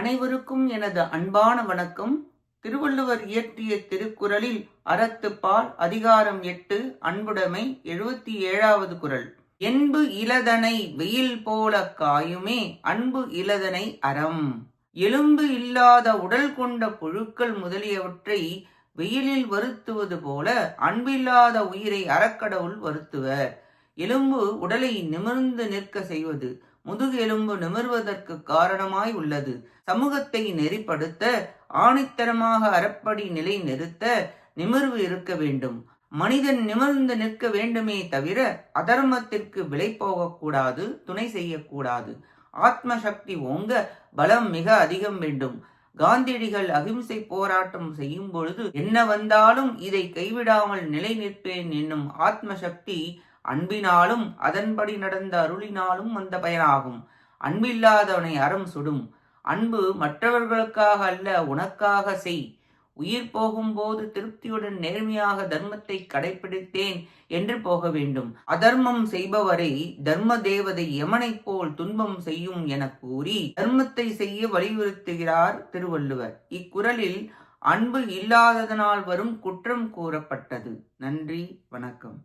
அனைவருக்கும் எனது அன்பான வணக்கம். திருவள்ளுவர் இயற்றிய திருக்குறளில் அறத்துப்பால் அதிகாரம் 8 அன்புடைமை 77வது குறள். என்பு இலதனை வெயில் போல காயுமே அன்பு இலதனை அறம். எலும்பு இல்லாத உடல் கொண்ட புழுக்கள் முதலியவற்றை வெயிலில் வருத்துவது போல அன்பில்லாத உயிரை அறக்கடவுள் வருத்துவர். எலும்பு உடலை நிமிர்ந்து நிற்க செய்வது, முதுகு எலும்பு நிமிர்வதற்கு காரணமாய் உள்ளது. சமூகத்தை நெறிப்படுத்த, ஆணித்தரமாக அறப்படி நிலை நிறுத்த நிமிர்வு இருக்க வேண்டும். மனிதன் நிமிர்ந்து நிற்க வேண்டுமே தவிர அதர்மத்திற்கு விலை போகக்கூடாது, துணை செய்யக்கூடாது. ஆத்ம சக்தி ஓங்க பலம் மிக அதிகம் வேண்டும். காந்தியடிகள் அகிம்சை போராட்டம் செய்யும் பொழுது என்ன வந்தாலும் இதை கைவிடாமல் நிலை நிற்பேன் என்னும் ஆத்ம சக்தி அன்பினாலும் அதன்படி நடந்த அருளினாலும் வந்த பயனாகும். அன்பில்லாதவனை அறம் சுடும். அன்பு மற்றவர்களுக்காக அல்ல, உனக்காக செய். உயிர் போகும்போது திருப்தியுடன் நேர்மையாக தர்மத்தை கடைபிடித்தேன் என்று போக வேண்டும். அதர்மம் செய்பவரை தர்ம தேவதை யமனைப் போல் துன்பம் செய்யும் என கூறி தர்மத்தை செய்ய வலியுறுத்துகிறார் திருவள்ளுவர். இக்குறளில் அன்பு இல்லாததனால் வரும் குற்றம் கூறப்பட்டது. நன்றி, வணக்கம்.